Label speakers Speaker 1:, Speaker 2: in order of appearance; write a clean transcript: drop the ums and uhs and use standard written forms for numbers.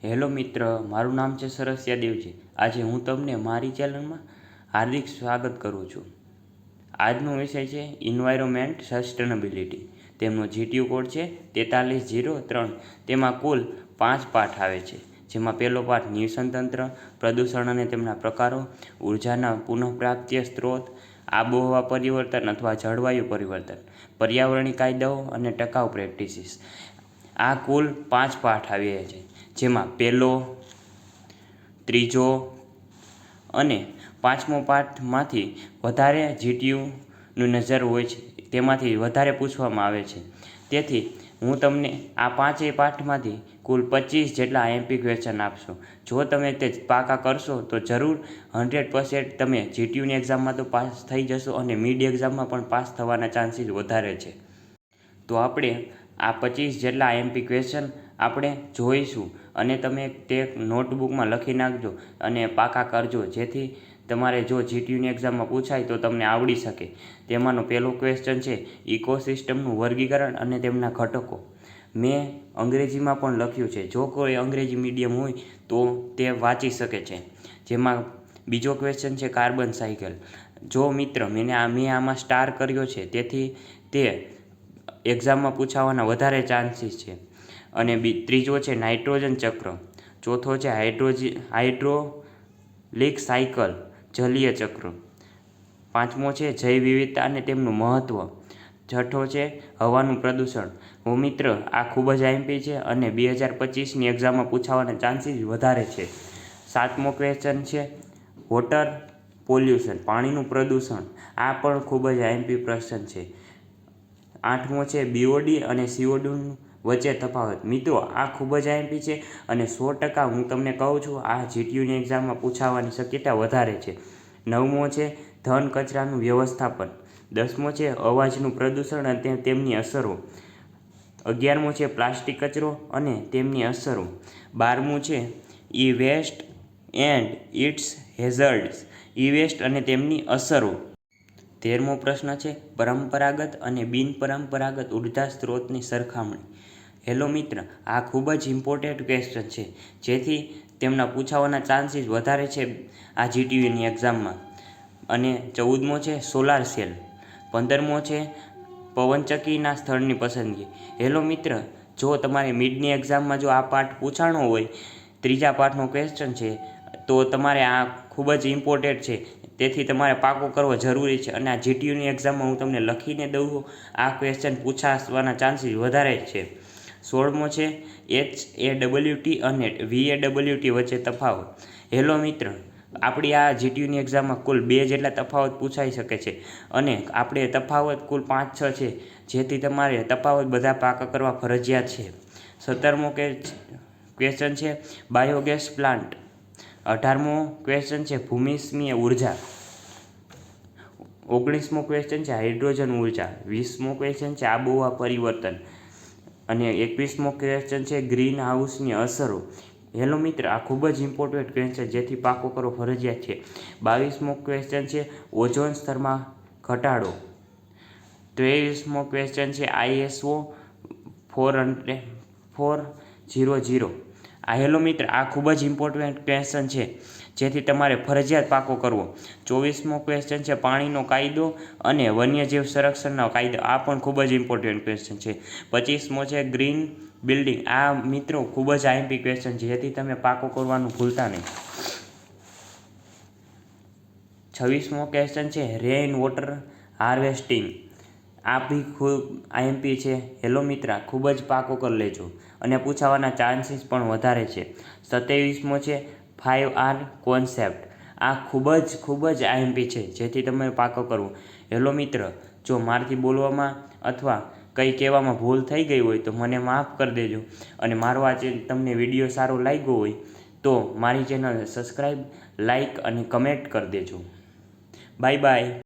Speaker 1: Hello મિત્ર, મારું નામ છે સરસ્યા દેવજી. આજે હું તમને મારી ચેનલમાં હાર્દિક સ્વાગત કરું છું. આજનો વિષય છે એન્વાયરમેન્ટ સસ્ટેનેબિલિટી. તેમનો જીટીયુ કોડ છે 4303. તેમાં કુલ 5 પાઠ આવે છે, જેમાં પહેલો પાઠ નિવસન તંત્ર, પ્રદૂષણ અને તેમના પ્રકારો, ઉર્જાના પુનઃપ્રાપ્ય સ્ત્રોત, આબોહવા પરિવર્તન અથવા જળવાયુ પરિવર્તન, પર્યાવરણીય કાયદાઓ અને ટકાઉ પ્રેક્ટિસિસ. આ કુલ 5 પાઠ આવ્યા છે, જેમાં પહેલો, ત્રીજો અને 5મો પાઠમાંથી વધારે જીટીયુની નજર હોય છે, તેમાંથી વધારે પૂછવામાં આવે છે. તેથી હું તમને આ 5 પાઠમાંથી કુલ 25 જેટલા આઈએમપી ક્વેશ્ચન આપશો. જો તમે તે પાકા કરશો તો જરૂર 100% તમે જીટીયુની એક્ઝામમાં તો પાસ થઈ જશો અને મિડ એક્ઝામમાં પણ પાસ થવાના ચાન્સીસ વધારે છે. તો આપણે આ 25 જેટલા આઈએમપી ક્વેશ્ચન આપણે જોઈશું અને તમે તે નોટબુકમાં લખી નાખજો અને પાકા કરજો, જેથી તમારે જો જીટીયુની એક્ઝામમાં પૂછાય તો તમને આવડી શકે. તેમાંનો પહેલો ક્વેશ્ચન છે ઇકોસિસ્ટમનું વર્ગીકરણ અને તેમના ઘટકો. મેં અંગ્રેજીમાં પણ લખ્યું છે, જો કોઈ અંગ્રેજી મીડિયમ હોય તો તે વાંચી શકે છે. જેમાં બીજો ક્વેશ્ચન છે કાર્બન સાયકલ. જો મિત્ર મેં આમાં સ્ટાર કર્યો છે, તેથી તે એક્ઝામમાં પૂછાવાના વધારે ચાન્સીસ છે. અને ત્રીજો છે નાઇટ્રોજન ચક્ર. ચોથો છે હાઇડ્રોલિક સાયકલ, જલીય ચક્ર. પાંચમો છે જૈવ વિવિધતા અને તેમનું મહત્ત્વ. છઠ્ઠો છે હવાનું પ્રદૂષણ. મિત્ર આ ખૂબ જ આઈએમપી છે અને 2025ની એક્ઝામમાં પૂછાવાના ચાન્સીસ વધારે છે. સાતમો ક્વેશ્ચન છે વોટર પોલ્યુશન, પાણીનું પ્રદૂષણ. આ પણ ખૂબ જ આઈએમપી પ્રશ્ન છે. આઠમો છે બીઓડી અને સીઓડીનું વચ્ચે તફાવત. મિત્રો આ ખૂબ જ આઈએમપી છે અને 100% હું તમને કહું છું આ જીટીયુની એક્ઝામમાં પૂછાવાની શક્યતા વધારે છે. નવમો છે ઘન કચરાનું વ્યવસ્થાપન. 10મો છે અવાજનું પ્રદૂષણ અને તેમની અસરો. 11મો છે પ્લાસ્ટિક કચરો અને તેમની અસરો. 12મું છે e waste and its hazards, e waste અને તેમની અસરો. 13મો પ્રશ્ન છે પરંપરાગત અને બિનપરંપરાગત ઉર્જા સ્ત્રોતની સરખામણી. હેલો મિત્ર, આ ખૂબ જ ઇમ્પોર્ટન્ટ ક્વેશ્ચન છે, જેથી તેમના પૂછાવાના ચાન્સીસ વધારે છે આ જીટીયુની એક્ઝામમાં. અને 14મો છે સોલાર સેલ. 15મો છે પવનચક્કીના સ્થળની પસંદગી. હેલો મિત્ર, જો તમારે મિડની એક્ઝામમાં જો આ પાઠ પૂછાણો હોય, ત્રીજા પાઠનો ક્વેશ્ચન છે, તો તમારે આ ખૂબ જ ઇમ્પોર્ટન્ટ છે, તેથી તમારે પાકો કરવો જરૂરી છે. અને આ જીટીયુની એક્ઝામમાં હું તમને લખીને દઉં, આ ક્વેશ્ચન પૂછાવાના ચાન્સીસ વધારે છે. 16મો છે HAWT અને VAWT વચ્ચે તફાવત. હેલો મિત્ર, આપણી આ જીટીયુની એક્ઝામમાં કુલ 2 જેટલા તફાવત પૂછાઈ શકે છે અને આપણે તફાવત કુલ 5-6 છે, જેથી તમારે તફાવત બધા પાકા કરવા ફરજિયાત છે. 17મો ક્વેશ્ચન છે બાયોગેસ પ્લાન્ટ. 18મો ક્વેશ્ચન છે ભૂમિસ્મીય ઉર્જા. 19મો ક્વેશ્ચન છે હાઇડ્રોજન ઉર્જા. 20મો ક્વેશ્ચન છે આબોહવા પરિવર્તન અને 21મો ક્વેશ્ચન છે ગ્રીન હાઉસની અસરો. હેલો મિત્ર, આ ખૂબ જ ઇમ્પોર્ટન્ટ ક્વેશ્ચન, જેથી પાકો કરવો ફરજિયાત છે. 22મો ક્વેશ્ચન છે ઓઝોન સ્તરમાં ઘટાડો. 23મો ક્વેશ્ચન છે ISO 400. હેલો મિત્ર, આ ખૂબ જ ઇમ્પોર્ટન્ટ ક્વેશ્ચન છે, જેથી તમારે ફરજિયાત પાકો કરવો. 24મો ક્વેશ્ચન છે પાણીનો કાયદો અને વન્યજીવ સંરક્ષણનો કાયદો. આ પણ ખૂબ જ ઇમ્પોર્ટન્ટ ક્વેશ્ચન છે. 25મો છે ગ્રીન બિલ્ડિંગ. આ મિત્રો ખૂબ જ આઈએમપી ક્વેશ્ચન છે, જેથી તમે પાકો કરવાનું ભૂલતા નહીં. 26મો ક્વેશ્ચન છે રેઇન વોટર હાર્વેસ્ટિંગ. આ બી ખૂબ આઈએમપી છે. હેલો મિત્ર, ખૂબ જ પાકો કરી લેજો અને પૂછાવાના ચાન્સીસ પણ વધારે છે. 27મો છે 5R કોન્સેપ્ટ. આ ખૂબ જ આઈએમપી છે, જેથી તમે પાકો કરવો. હેલો મિત્ર, જો મારાથી બોલવામાં અથવા કંઈ કહેવામાં ભૂલ થઈ ગઈ હોય તો મને માફ કરી દેજો. અને મારો આ તમને વિડીયો સારો લાગ્યો હોય તો મારી ચેનલ સબસ્ક્રાઈબ, લાઈક અને કમેન્ટ કરી દેજો. Bye bye.